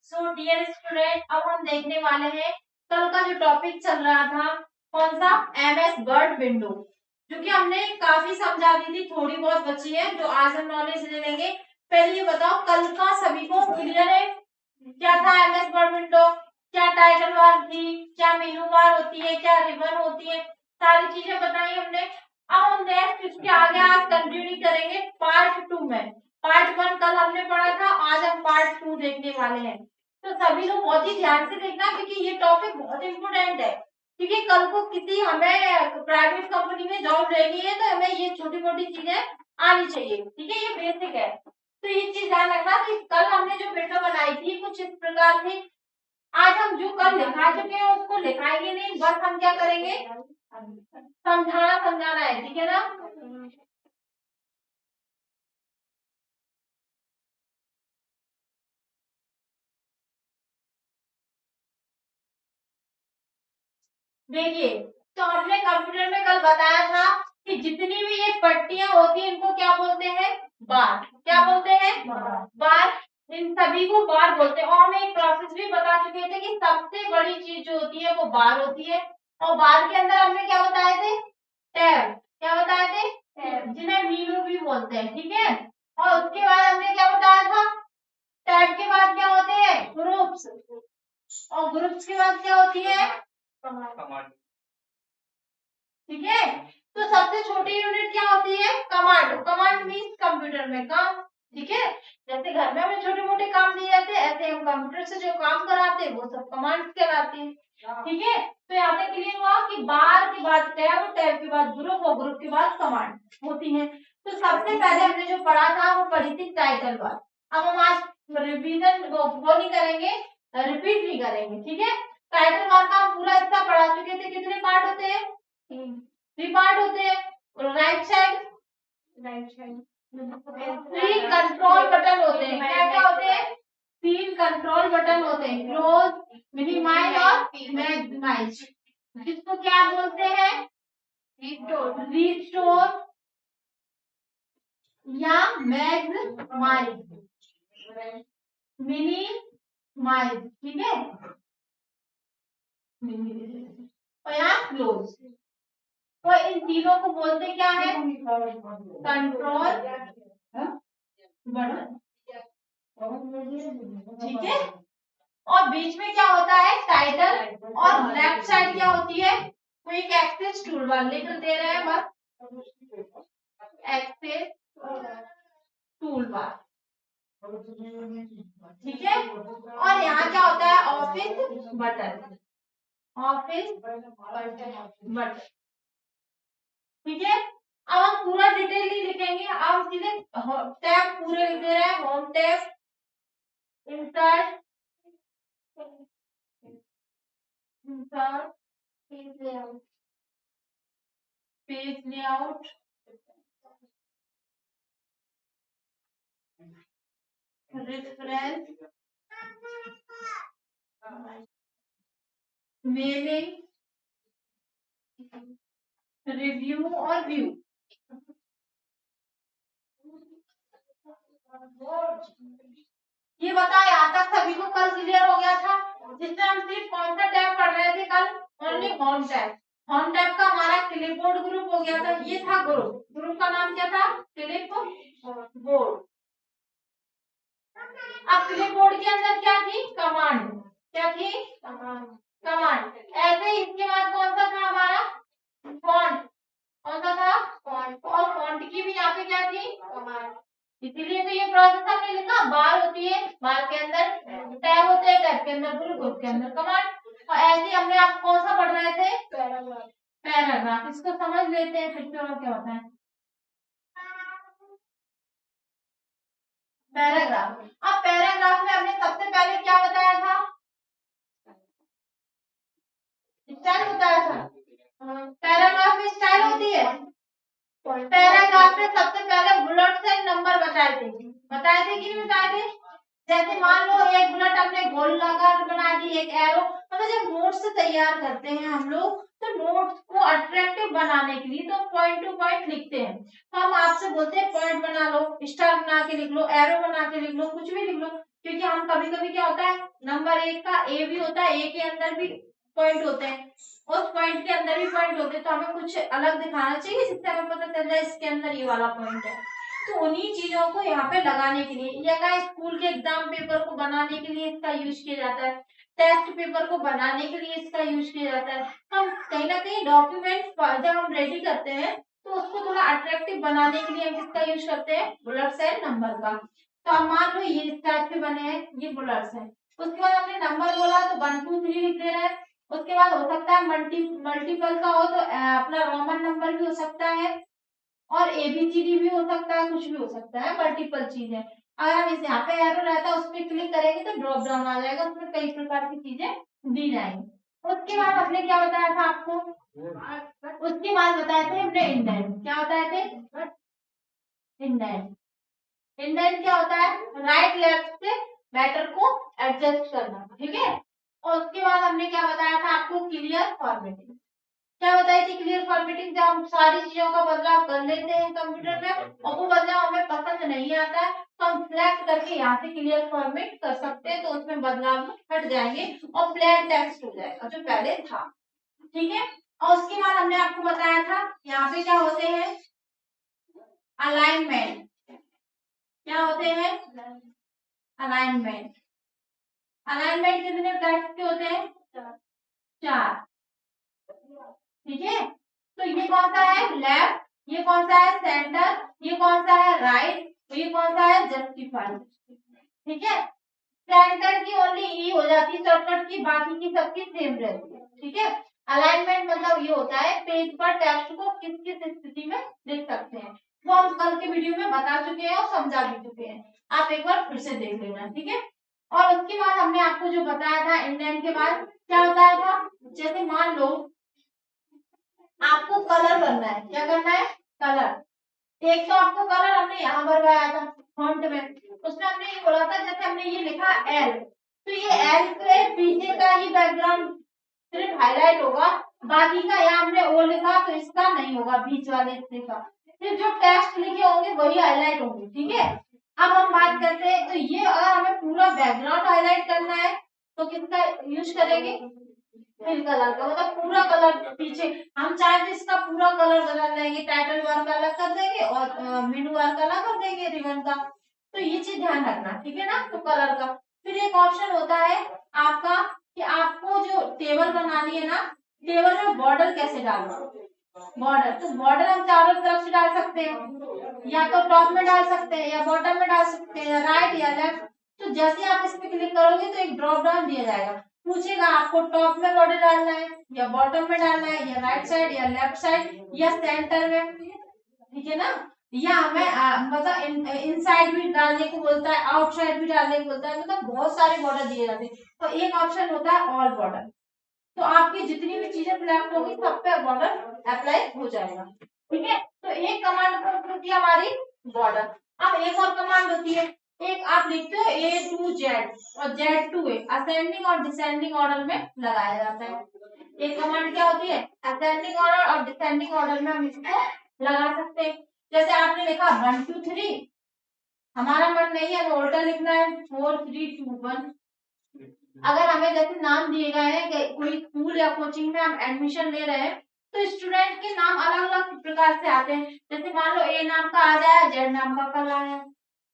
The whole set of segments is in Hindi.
सो डियर स्टूडेंट, अब हम देखने वाले हैं कल का जो टॉपिक चल रहा था, कौन सा, एमएस वर्ड विंडो, जो कि हमने काफी समझा दी थी, थोड़ी बहुत बची है जो आज हम नॉलेज ले लेंगे। पहले ये बताओ कल का सभी को क्लियर है क्या था एमएस वर्ड विंडो, क्या टाइटल बार थी, क्या मेनू बार होती है, क्या रिबन होती है, सारी चीजें बताई हमने। अब हम नेक्स्ट इसके आगे आज कंटिन्यू करेंगे पार्ट 2 में। पार्ट 1 कल हमने पढ़ा था, आज हम पार्ट 2 देखने वाले हैं। तो सभी लोग बहुत ही ध्यान से देखना क्योंकि ये टॉपिक बहुत इंपोर्टेंट है। क्योंकि कल को किसी हमें प्राइवेट कंपनी में जॉब लेनी है तो हमें ये छोटी मोटी चीजें आनी चाहिए, ठीक है, ये बेसिक है। तो ये चीज ध्यान रखना कि कल हमने जो विंडो बनाई थी कुछ इस प्रकार थी। आज हम जो कल लिखा चुके हैं उसको लिखाएंगे नहीं, बस हम क्या करेंगे, समझाना है, ठीक है ना। देखिए, तो हमने कंप्यूटर में कल बताया था कि जितनी भी ये पट्टियां होती हैं इनको क्या बोलते हैं, बार। क्या बोलते हैं, बार। इन सभी को बार बोलते हैं। और हम एक प्रोसेस भी बता चुके थे कि सबसे बड़ी चीज जो होती है वो बार होती है। और बार के अंदर हमने क्या बताए थे, टैब। क्या बताए थे, टैब, जिन्हें मीनू भी बोलते हैं, ठीक है। और उसके बाद हमने क्या बताया था, टैब के बाद क्या होते हैं, ग्रुप्स। और ग्रुप्स के बाद क्या होती है, कमांड, ठीक है। तो सबसे छोटी यूनिट क्या होती है, कमांड। कमांड मीन्स कंप्यूटर में काम, ठीक है। जैसे घर में हमें छोटे मोटे काम दिए जाते हैं, ऐसे हम कंप्यूटर से जो काम कराते हैं वो सब कमांड्स कहलाते हैं, ठीक है। तो यहाँ पे क्लियर हुआ कि बार के बाद टैब, टैब के बाद ग्रुप और ग्रुप के बाद कमांड होती है। तो सबसे पहले हमने जो पढ़ा था वो पढ़ी थी टाइटल बार। अब हम आज रिवीजन वो नहीं करेंगे, रिपीट नहीं करेंगे, ठीक है। टाइटल बार का हम पूरा हिस्सा पढ़ा चुके थे। कितने पार्ट होते हैं, 3 पार्ट होते हैं। और राइट साइड 3 कंट्रोल बटन होते हैं। क्या क्या होते हैं, 3 कंट्रोल बटन होते हैं, क्लोज, मिनिमाइज और मैक्सिमाइज। जिसको क्या बोलते हैं, रिस्टोर या मैक्सिमाइज, मिनिमाइज, ठीक है, और यहाँ क्लोज। तो इन तीनों को बोलते क्या है, कंट्रोल बटन, ठीक है। और बीच में क्या होता है, टाइटल। और लेफ्ट साइड क्या होती है, क्विक एक्सेस टूल बार। लिख दे रहे हैं बस, एक्सेस टूल बार, ठीक है। और यहाँ क्या होता है, ऑफिस बटन, ऑफिस बटन, ठीक है। अब हम पूरा डिटेल नहीं लिखेंगे, अब सीधे टैब पूरे लिख दे रहे हैं। Home tab, insert, insert, page layout, reference, mailing, review और व्यू। ये बताओ यहाँ तक सभी को कल क्लियर हो गया था, जिसमें हम सिर्फ कौन सा टैब पढ़ रहे थे कल, only home tab. Home tab का हमारा क्लिपबोर्ड ग्रुप हो गया था, ये था ग्रुप। ग्रुप का नाम क्या था, क्लिपबोर्ड। अब क्लिपबोर्ड के अंदर क्या थी, कमांड। क्या थी, कमांड। ऐसे ही इसके बाद कौन सा था हमारा, फॉन्ट। कौन सा था, फॉन्ट। और फॉन्ट की भी यहाँ पे क्या थी, कमांड। इसीलिए तो ये प्रोसेस हमने लिखा, बार होती है, बार के अंदर टैब होते हैं, टैब के अंदर ग्रुप, ग्रुप के अंदर कमांड। और ऐसे हमने आप कौन सा पढ़ रहे थे, पैराग्राफ। पैराग्राफ, इसको समझ लेते हैं फिर से और क्या होता है पैराग्राफ। अब पैराग्राफ में हमने सबसे पहले क्या बताया था, स्टाइल बताया था। पैराग्राफ में स्टाइल होती है। पैराग्राफ में सबसे पहले बुलेट्स एंड नंबर बताए थे कि नहीं बताए थे। जैसे मान लो एक बुलेट हमने गोल लगाकर बना दी, एक एरो। मतलब जब नोट्स तैयार करते हैं हम लोग तो नोट्स को अट्रैक्टिव बनाने के लिए तो पॉइंट टू पॉइंट लिखते हैं। तो हम आपसे बोलते हैं पॉइंट बना लो, स्टार बना के लिख लो, एरो बना के लिख लो, कुछ भी लिख लो। क्योंकि हम कभी कभी क्या होता है नंबर 1 का ए भी होता है, ए के अंदर भी पॉइंट होते हैं, उस पॉइंट के अंदर भी पॉइंट होते हैं, तो हमें कुछ अलग दिखाना चाहिए जिससे हमें पता चल जाए इसके अंदर ये वाला पॉइंट है। तो उन्हीं चीजों को यहाँ पे लगाने के लिए या का स्कूल के एग्जाम पेपर को बनाने के लिए इसका यूज किया जाता है, टेस्ट पेपर को बनाने के लिए इसका यूज किया जाता है। हम कहीं ना कहीं डॉक्यूमेंट जब हम रेडी करते हैं तो उसको थोड़ा अट्रैक्टिव बनाने के लिए हम किसका यूज करते हैं, बुलेट्स एंड नंबर का। तो अब मान लो ये इस टाइप के बने हैं, ये बुलेट्स हैं। उसके बाद हमने नंबर बोला तो 1 2 3 लिख दे रहे हैं। उसके बाद हो सकता है मल्टीपल का हो तो अपना रोमन नंबर भी हो सकता है और एबीसीडी भी हो सकता है, कुछ भी हो सकता है, मल्टीपल चीजें। अगर हम इस यहाँ पे एरो रहता है उस पर क्लिक करेंगे तो ड्रॉप डाउन आ जाएगा, उसमें कई प्रकार की चीजें दी जाएंगी। उसके बाद हमने क्या बताया था आपको, उसके बाद बताए थे हमने इंडेंट। क्या बताए थे, इंडेंट। इंडेंट क्या होता है, राइट लेफ्ट से मैटर को एडजस्ट करना, ठीक है। और उसके बाद हमने क्या बताया था आपको, क्लियर फॉर्मेटिंग। क्या बताई थी, क्लियर फॉर्मेटिंग, जब हम सारी चीजों का बदलाव कर लेते हैं कंप्यूटर में और वो बदलाव हमें पसंद नहीं आता है तो हम सिलेक्ट करके यहाँ से क्लियर फॉर्मेट कर सकते हैं, तो उसमें बदलाव हट जाएंगे और प्लेन टेक्स्ट हो जाएगा जो पहले था, ठीक है। और उसके बाद हमने आपको बताया था यहाँ पे क्या होते हैं, अलाइनमेंट। क्या होते हैं, अलाइनमेंट। अलाइनमेंट कितने टाइप के होते हैं, 4, ठीक है। तो ये कौन सा है, लेफ्ट, ये कौन सा है, सेंटर, ये कौन सा है, राइट, ये कौन सा है, जस्टिफाई, ठीक है। सेंटर की ओनली ई हो जाती है शॉर्टकट की, बाकी की सबकी सेम रहती है, ठीक है। अलाइनमेंट मतलब ये होता है पेज पर टेक्स्ट को किस किस स्थिति में लिख सकते हैं, वो हम कल के वीडियो में बता चुके हैं और समझा भी चुके हैं, आप एक बार फिर से देख लेना, ठीक है। और उसके बाद हमने आपको जो बताया था इंडेंट के बाद क्या बताया था, जैसे मान लो आपको कलर करना है, क्या करना है, कलर। एक तो आपको कलर हमने यहाँ भरवाया था फॉन्ट में, उसमें हमने ये बोला था जैसे हमने ये लिखा एल, तो ये एल के पीछे का ही बैकग्राउंड सिर्फ हाईलाइट होगा, बाकी का यहाँ हमने ओ लिखा तो इसका नहीं होगा, बीच वाले हिस्से का सिर्फ जो टेक्स्ट लिखे होंगे वही हाईलाइट होंगे, ठीक है। अब हम बात करते हैं, तो ये अगर हमें पूरा बैकग्राउंड हाईलाइट करना है तो किसका यूज करेंगे, फिल कलर का, मतलब पूरा कलर पीछे। हम चाहे तो इसका पूरा कलर बदल देंगे, टाइटल बार का अलग कर देंगे और मेनू बार का अलग कर देंगे, रिबन का। तो ये चीज ध्यान रखना, ठीक है ना। तो कलर का फिर एक ऑप्शन होता है आपका कि आपको जो टेबल बनानी है ना, टेबल में बॉर्डर कैसे डालना, बॉर्डर। तो बॉर्डर हम चारों तरफ से डाल सकते हैं, या तो टॉप में डाल सकते हैं या बॉटम में डाल सकते हैं, या राइट या लेफ्ट। तो जैसे आप इस पे क्लिक करोगे तो एक ड्रॉप डाउन दिया जाएगा, पूछेगा आपको टॉप में बॉर्डर डालना है या बॉटम में डालना है, या राइट साइड या लेफ्ट साइड या सेंटर में, ठीक है ना। या हमें मतलब इनसाइड भी डालने को बोलता है, आउटसाइड भी डालने को बोलता है, मतलब बहुत सारे बॉर्डर दिए जाते हैं। तो एक ऑप्शन होता है ऑल बॉर्डर, तो आपकी जितनी भी चीजें सिलेक्ट होगी सब पे बॉर्डर अप्लाई हो जाएगा, ठीक है। तो एक कमांड होती है हमारी बॉर्डर। अब एक और कमांड होती है, एक आप लिखते हो A to Z और Z to A, असेंडिंग और डिसेंडिंग ऑर्डर में लगाया जाता है। एक कमांड क्या होती है, असेंडिंग ऑर्डर और डिसेंडिंग ऑर्डर में हम इसको लगा सकते हैं। जैसे आपने लिखा 1 2 3, हमारा मन नहीं है उल्टा लिखना है 4 3 2 1। अगर हमें जैसे नाम दिए गए हैं कि कोई स्कूल या कोचिंग में हम एडमिशन ले रहे हैं तो स्टूडेंट के नाम अलग अलग प्रकार से आते हैं, जैसे मान लो ए नाम का आ जाए, जेड नाम का कल आया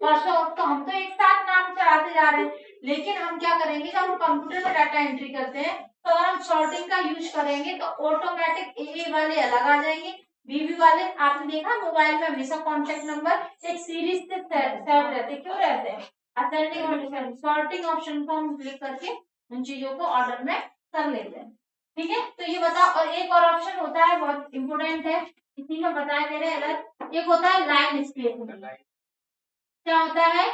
परसों, तो हम तो एक साथ नाम चढ़ाते जा रहे हैं। लेकिन हम क्या करेंगे, जब हम कंप्यूटर में डाटा एंट्री करते हैं तो अगर हम सॉर्टिंग का यूज करेंगे तो ऑटोमेटिक ए वाले अलग आ जाएंगे, बीबी वाले। आपने देखा मोबाइल में हमेशा कॉन्टेक्ट नंबर एक सीरीज से सेट रहते, क्यों रहते हैं, असेंडिंग और डिसेंडिंग। सॉर्टिंग ऑप्शन को हम क्लिक करके उन चीजों को ऑर्डर में कर लेते हैं, ठीक है। तो ये बताओ, और एक और ऑप्शन होता है बहुत इंपोर्टेंट है, इसी में बताया दे रहे अलग, एक होता है लाइन स्पेसिंग। क्या होता है,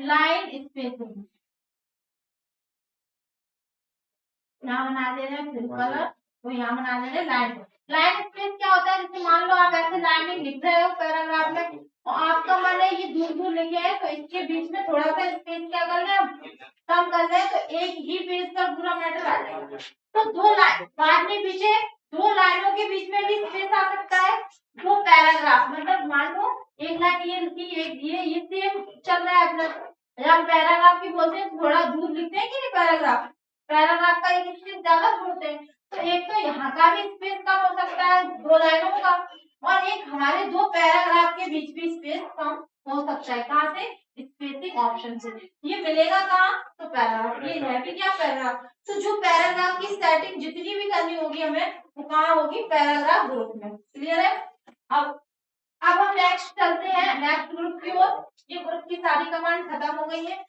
लाइन स्पेसिंग। यहाँ बना दे रहे हैं फिल कलर, तो यहाँ बना दे रहे हैं लाइन। लाइन स्पेस क्या होता है, जैसे मान लो आप ऐसे लाइन लिख रहे हो पैराग्राफ में और आपका मन है ये दूर दूर लिखे है, तो इसके बीच में थोड़ा सा स्पेस क्या कर रहे हैं, कम कर रहे हैं, तो एक ही पेज पर पूरा मैटर आ जाएगा। तो दो लाइन बाद में पीछे दो लाइनों के बीच में भी स्पेस आ सकता है, दो पैराग्राफ, मतलब मान लो एक लाइन ये लिखी, एक ये सेम चल रहा है अपना। हम पैराग्राफ की बोलते हैं थोड़ा दूर लिखते हैं कि नहीं, पैराग्राफ पैराग्राफ का एक स्पेस ज्यादा छोड़ते हैं, तो एक तो यहाँ का भी स्पेस कम हो सकता है 2 लाइनों का, और एक हमारे 2 पैराग्राफ के बीच भी स्पेस कम हो सकता है। कहाँ से? स्पेसिंग ऑप्शन से। ये मिलेगा कहाँ? तो पैराग्राफ, ये है भी क्या? पैराग्राफ। तो जो पैराग्राफ की सेटिंग जितनी भी करनी होगी हमें, वो कहाँ होगी? पैराग्राफ ग्रुप में। क्लियर है? अब हम नेक्स्ट चलते हैं, नेक्स्ट ग्रुप की ओर। ये ग्रुप की सारी कमांड खत्म हो गई है।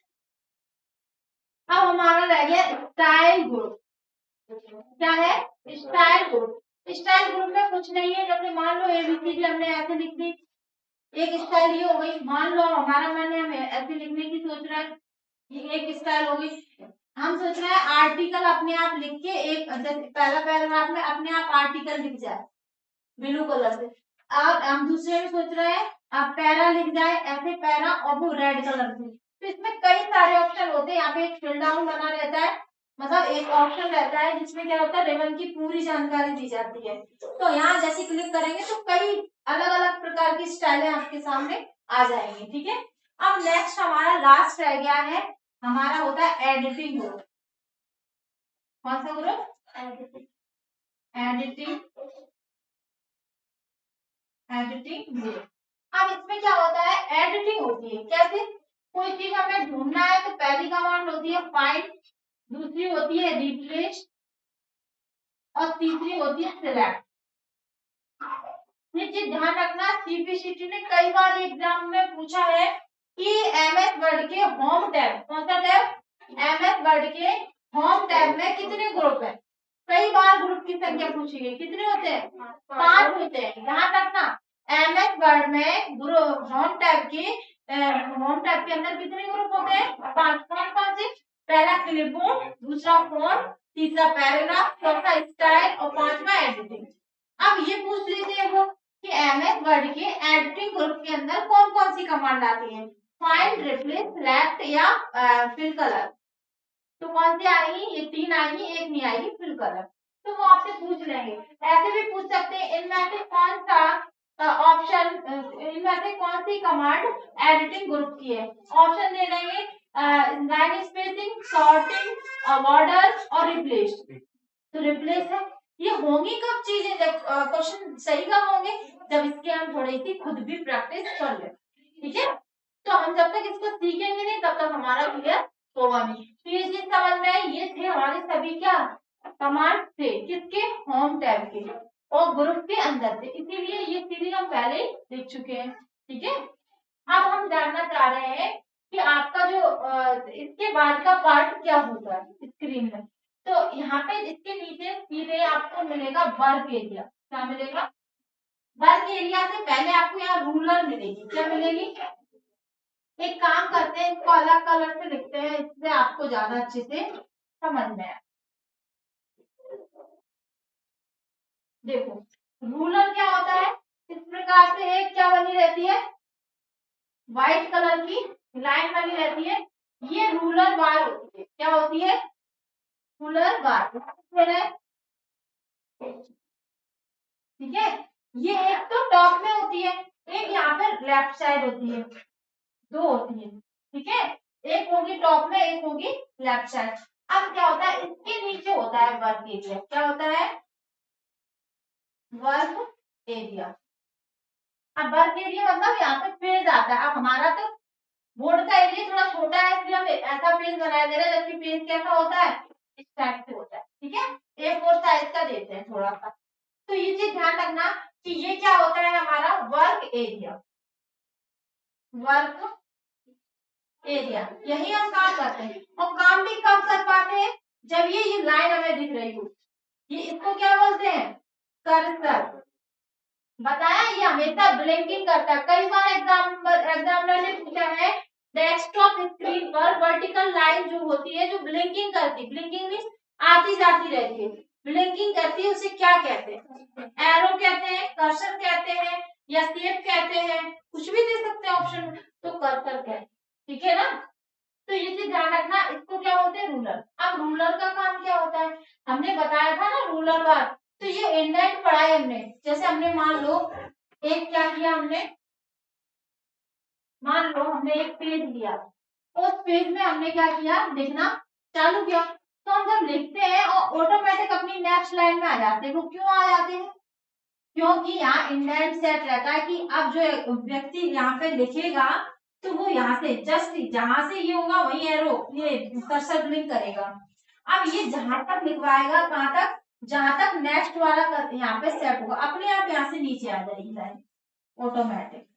अब हमारा रह गया स्टाइल ग्रुप। क्या है? Style group. स्टाइल ग्रुप में कुछ नहीं है, जैसे मान लो एबीसीडी हमने ऐसे लिख दी, एक स्टाइल ये हो गई। मान लो हमारा मन है हमें ऐसे लिखने की सोच रहा है, ये एक स्टाइल हो गई। हम सोच रहे हैं आर्टिकल अपने आप लिख के एक, पहला पैराग्राफ में अपने आप आर्टिकल लिख जाए ब्लू कलर से। अब हम दूसरे में सोच रहे हैं अब पैरा लिख जाए ऐसे पैरा, और वो रेड कलर से। तो इसमें कई सारे ऑप्शन होते हैं। यहाँ पे एक फिल डाउन बना रहता है, मतलब एक ऑप्शन रहता है जिसमें क्या होता है, रिबन की पूरी जानकारी दी जाती है। तो यहाँ जैसे क्लिक करेंगे तो कई अलग अलग प्रकार की स्टाइलें आपके सामने आ जाएंगी। ठीक है। अब नेक्स्ट हमारा लास्ट रह गया है, हमारा होता है एडिटिंग ग्रुप। कौन सा ग्रुप? एडिटिंग। Editing group. अब इसमें क्या होता है? एडिटिंग होती है। कैसे? कोई चीज हमें ढूंढना है तो पहली कमांड होती है फाइंड, दूसरी होती है रिप्लेस, और तीसरी होती है सिलेक्ट। ये चीज ध्यान रखना, सीपीसीटी ने कई बार एग्जाम में पूछा है कि एमएस वर्ड के होम टैब, कौन सा टैब? एमएस वर्ड के होम टैब में कितने ग्रुप है? कई बार ग्रुप की संख्या पूछी गई। कितने होते हैं? 5 होते हैं। ध्यान रखना, एमएस वर्ड में ग्रुप होम टैब के अंदर कितने ग्रुप होते हैं? 5। कौन कौन से? पहला क्लिपबोर्ड, दूसरा फोन, तीसरा पैराग्राफ, चौथा स्टाइल, और 5वां एडिटिंग। अब ये पूछ लेते हैं वो कि एमएस वर्ड के एडिटिंग ग्रुप के अंदर कौन कौन सी कमांड आती है? फाइंड, रिप्लेस, सिलेक्ट या फिल कलर। तो कौन सी आएगी? ये 3 आएगी, एक नहीं आएगी, फिल कलर। तो वो आपसे पूछ लेंगे। ऐसे भी पूछ सकते हैं इनमें से कौन सा ऑप्शन, इनमें से कौन सी कमांड एडिटिंग ग्रुप की है? ऑप्शन दे देंगे लाइन स्पेसिंग, सॉर्टिंग, बॉर्डर और रिप्लेस। तो रिप्लेस है। ये होंगी कब चीजें, जब क्वेश्चन सही कब होंगे? जब इसके हम थोड़ी सी खुद भी प्रैक्टिस कर ले। ठीक है। तो हम जब तक इसको सीखेंगे नहीं तब तक हमारा क्लियर होगा नहीं। तो ये चीज समझ में आई, ये थे हमारे सभी क्या कमांड थे, किसके? होम टैब के और ग्रुप के अंदर थे, इसीलिए ये सीरीज हम पहले ही देख चुके हैं। ठीक है। अब हम जानना चाह रहे हैं कि आपका जो इसके बाद का पार्ट क्या होता है स्क्रीन में। तो यहाँ पे इसके नीचे सीधे आपको मिलेगा वर्क एरिया। क्या मिलेगा? वर्क एरिया से पहले आपको यहाँ रूलर मिलेगी। क्या मिलेगी? एक काम करते हैं, इसको अलग कलर से लिखते हैं, इससे आपको ज्यादा अच्छे से समझ में आए। देखो, रूलर क्या होता है? इस प्रकार से एक क्या बनी रहती है? व्हाइट कलर की लाइन बनी रहती है। ये रूलर बार होती है। क्या होती है? रूलर बार। ठीक है। ये एक तो टॉप में होती है, एक यहाँ पर लेफ्ट साइड होती है, 2 होती है। ठीक है। एक होगी टॉप में, एक होगी लेफ्ट साइड। अब क्या होता है? इसके नीचे होता है वर्क एरिया। क्या होता है? Work area. अब वर्क एरिया मतलब यहाँ पे पेज आता है। अब हमारा तो बोर्ड का एरिया थोड़ा छोटा है, इसलिए हम ऐसा पेज बनाया दे रहे हैं, जबकि पेज कैसा होता है? इस टाइप से होता है। ठीक है। A4 साइज का देते हैं थोड़ा सा। तो ये चीज ध्यान रखना कि ये क्या होता है? हमारा वर्क एरिया। वर्क एरिया, यही हम काम करते हैं। और काम भी कब कर पाते हैं? जब ये लाइन हमें दिख रही हो। ये इसको क्या बोलते हैं? कर्सर। बताया, ये हमेशा ब्लिंकिंग करता है। कई बार एग्जामिनर ने पूछा है डेस्कटॉप स्क्रीन पर वर्टिकल लाइन जो होती है, जो ब्लिंकिंग करती, ब्लिंकिंग मीन्स आती जाती रहती है, ब्लिंकिंग करती है, उसे क्या कहते हैं? एरो कहते हैं, कर्सर कहते हैं, या शेप कहते हैं, कुछ भी दे सकते हैं ऑप्शन में। तो कर्सर कहते हैं। ठीक है ना। तो ये चीज ध्यान रखना, इसको क्या बोलते हैं? रूलर। अब रूलर का काम क्या होता है? हमने बताया था ना रूलर बार। तो ये इंडेंट पढ़ा है हमने। जैसे हमने मान लो एक क्या किया हमने, मान लो हमने एक पेज लिया, उस पेज में हमने क्या किया, लिखना चालू किया, तो हम जब लिखते हैं और ऑटोमेटिक अपनी नेक्स्ट लाइन में आ जाते हैं। वो क्यों आ जाते हैं? क्योंकि यहाँ इंडेंट सेट रहता है कि अब जो व्यक्ति यहाँ पे लिखेगा तो वो यहाँ से जस्ट जहां से ये होगा वही एरो ये कर्सर ब्लिंक करेगा। अब ये जहां तक लिखवाएगा कहां तक, जहां तक नेक्स्ट वाला यहाँ पे सेट होगा, अपने आप यहाँ से नीचे आ जाएगी लाइन ऑटोमेटिक।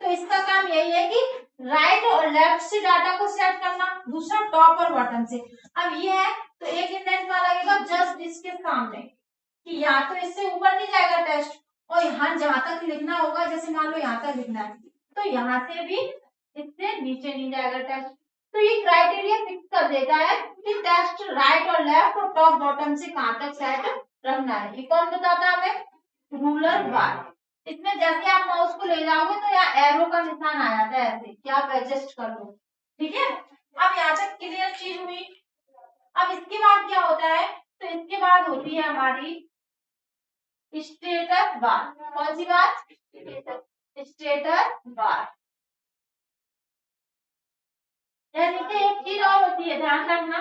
तो इसका काम यही है कि राइट और लेफ्ट से डाटा को सेट करना, दूसरा टॉप और बॉटम से। अब ये है तो एक इंडेंट का लगेगा जस्ट इसके सामने कि यहाँ तो इससे ऊपर नहीं जाएगा टेस्ट, और यहाँ जहां तक लिखना होगा, जैसे मान लो यहाँ तक लिखना है तो यहाँ से भी इससे नीचे नहीं जाएगा टेस्ट। तो ये क्राइटेरिया फिक्स कर देता है कि टेस्ट राइट और लेफ्ट और टॉप बॉटम से कहां तक सेट रखना है। ये कौन बताता है हमें? रूलर बार। इसमें जैसे आप माउस को ले जाओगे तो यहाँ एरो का निशान आ जाता है ऐसे कि आप एडजस्ट कर लो। ठीक है, अब यहाँ तक क्लियर चीज हुई। अब इसके बाद क्या होता है, तो इसके बाद होती है हमारी स्टेटस बार। कौन सी बार? Status bar. नीचे एक चीज और होती है, ध्यान रखना,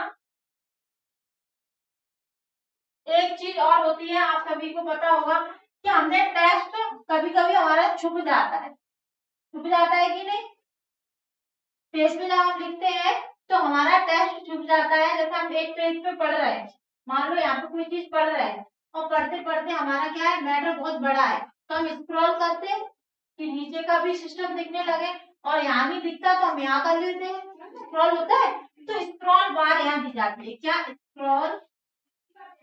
एक चीज और होती है, आप सभी को पता होगा कि हमने टेस्ट कभी कभी हमारा छुप जाता है, छुप जाता है कि नहीं? पेज पे जब हम लिखते हैं तो हमारा टेस्ट छुप जाता है। जैसे हम एक पेज पे पढ़ रहे हैं, मान लो यहाँ पे कोई चीज पढ़ रहे हैं और पढ़ते पढ़ते हमारा क्या है, मैटर बहुत बड़ा है, तो हम स्क्रॉल करते हैं कि नीचे का भी सिस्टम दिखने लगे, और यहाँ नहीं दिखता तो हम यहाँ कर लेते हैं, स्क्रॉल होता है। तो स्क्रॉल बार यहाँ दी जाती है। क्या? स्क्रॉल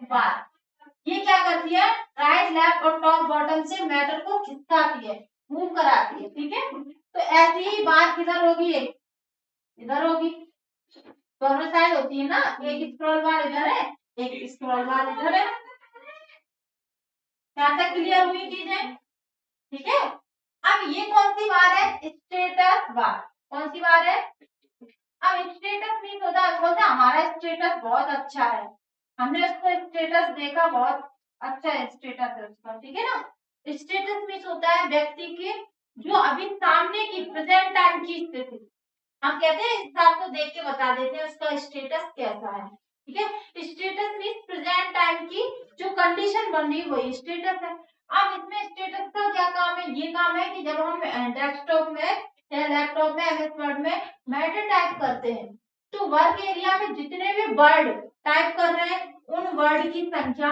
बार। ये क्या करती है, राइट लेफ्ट और टॉप बॉटम से मैटर को खिसकाती है, मूव कराती है। ठीक है, तो ऐसी ही बार किधर होगी, इधर होगी, दोनों साइड होती है ना, एक स्क्रॉल बार इधर है, एक स्क्रॉल बार इधर है। क्या तक क्लियर हुई चीजें? ठीक है, अब ये कौन सी बार है? Status bar. कौन सी बार है? अब स्टेटस मीन होता है, बोलते हमारा स्टेटस बहुत अच्छा है, हमने उसको स्टेटस देखा, बहुत अच्छा है स्टेटस है उसका। ठीक है ना, स्टेटस मीन होता है व्यक्ति के जो अभी सामने की प्रेजेंट टाइम की स्थिति, हम कहते हैं इस बात को देख के बता देते हैं उसका स्टेटस कैसा है। ठीक है, स्टेटस मीन प्रेजेंट टाइम की जो कंडीशन बन रही वही स्टेटस है। अब इसमें स्टेटस का क्या काम है? ये काम है कि जब हम डेस्कटॉप में या लैपटॉप में एमएस वर्ड में मैटर टाइप करते हैं तो वर्क एरिया में जितने भी वर्ड टाइप कर रहे हैं उन वर्ड की संख्या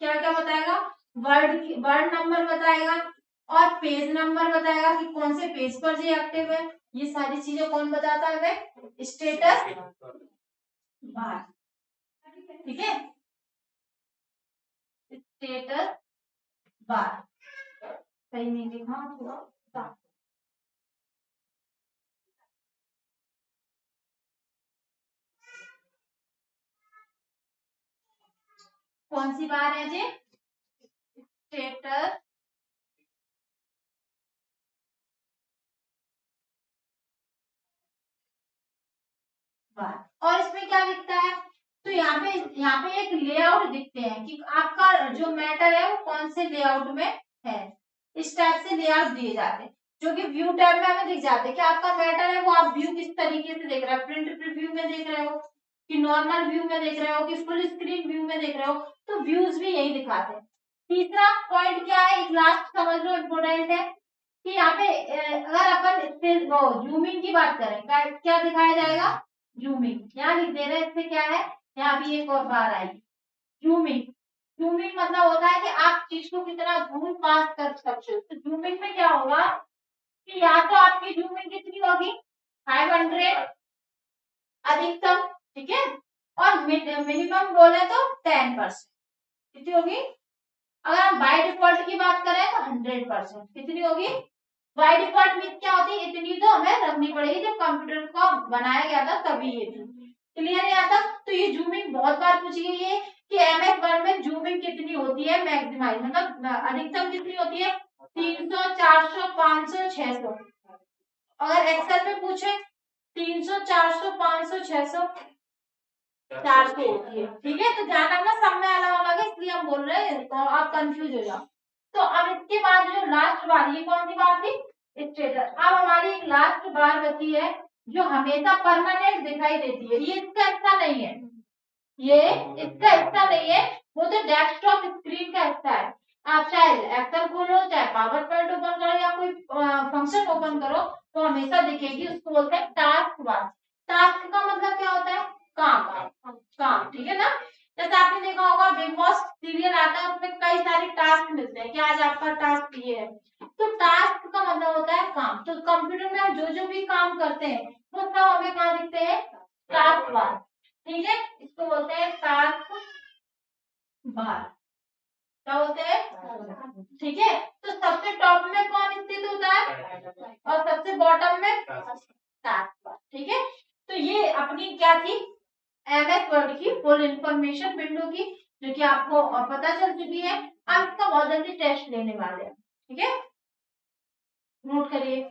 क्या क्या बताएगा, वर्ड नंबर बताएगा और पेज नंबर बताएगा कि कौन से पेज पर ये एक्टिव है। ये सारी चीजें कौन बताता है? Status bar. ठीक है, स्टेटस बार। सही नहीं लिखा थोड़ा, कौन सी बार है जी? Status bar. और इसमें क्या दिखता है, तो यहाँ पे एक लेआउट दिखते हैं कि आपका जो मैटर है वो कौन से लेआउट में है। इस टाइप से लेआउट दिए जाते हैं जो कि व्यू टैब में हमें दिख जाते हैं कि आपका मैटर है वो आप व्यू किस तरीके से देख रहे हो, प्रिंट व्यू में देख रहे हो कि नॉर्मल व्यू में देख रहे हो कि फुल स्क्रीन व्यू में देख रहे हो, तो व्यूज भी यही दिखाते हैं। तीसरा पॉइंट क्या है, एक लास्ट समझ लो इम्पोर्टेंट है कि यहाँ पे अगर अपन जूमिंग की बात करें क्या दिखाया जाएगा? जूमिंग। यहाँ लिख दे रहे हैं, इससे क्या है, यहाँ भी एक और बार आई जूमिंग। जूमिंग मतलब होता है कि आप चीज को कितना जूम पास कर सकते हो। तो जूमिंग में क्या होगा कि या तो आपकी जूमिंग कितनी होगी 500 अधिकतम, ठीक है, और मिनिमम बोले तो 10%। कितनी होगी? अगर हम बाय डिफॉल्ट की बात करें तो 100%। कितनी होगी? बाय डिफॉल्ट मीन क्या होती है, इतनी तो हमें रखनी पड़ेगी, जब कंप्यूटर को बनाया गया था तभी ये थी। क्लियर है यहाँ तक? तो ये जूमिंग बहुत बार पूछी गई है कि एमएस वर्ड में जूमिंग कितनी होती है, मैक्सिमाइज मतलब अधिकतम कितनी होती है? 300, 400, 500, 600। अगर एक्सेल में पूछे 300, 400, 500, 600, 400 होती है। ठीक है, तो ध्यान रखना सब में अलग अलग है, इसलिए हम बोल रहे हैं तो आप कंफ्यूज हो जाओ। तो अब इसके बाद जो लास्ट बार, ये कौन सी बात थी? स्टेटस। अब हमारी एक लास्ट बार बची है जो हमेशा परमानेंट दिखाई देती है, ये इसका हिस्सा नहीं है, ये इसका हिस्सा नहीं है, वो तो डेस्कटॉप स्क्रीन का हिस्सा है। आप चाहे एक्सेल खोलो, चाहे पावर पॉइंट ओपन करो या कोई फंक्शन ओपन करो तो हमेशा दिखेगी, उसको बोलते हैं टास्क बार। टास्क का मतलब क्या होता है? काम, काम, ठीक है ना। जैसे आपने देखा होगा बिग बॉस सीरियल आता है, उसमें कई सारे टास्क मिलते हैं कि आज आपका टास्क ये है, तो टास्क का मतलब होता है काम। तो कंप्यूटर में हम जो जो भी काम करते हैं वो सब हमें कहाँ दिखते हैं? टास्क बार, ठीक है, इसको बोलते हैं टास्क बार। क्या बोलते हैं? ठीक है, तो सबसे टॉप में कौन स्थित होता है और सबसे बॉटम में टास्क बार, ठीक है। तो ये अपनी क्या थी? एमएस वर्ड की फुल इंफॉर्मेशन विंडो की, जो कि आपको पता चल चुकी है। अब इसका बहुत जल्दी टेस्ट लेने वाले हैं, ठीक है, नोट करिए।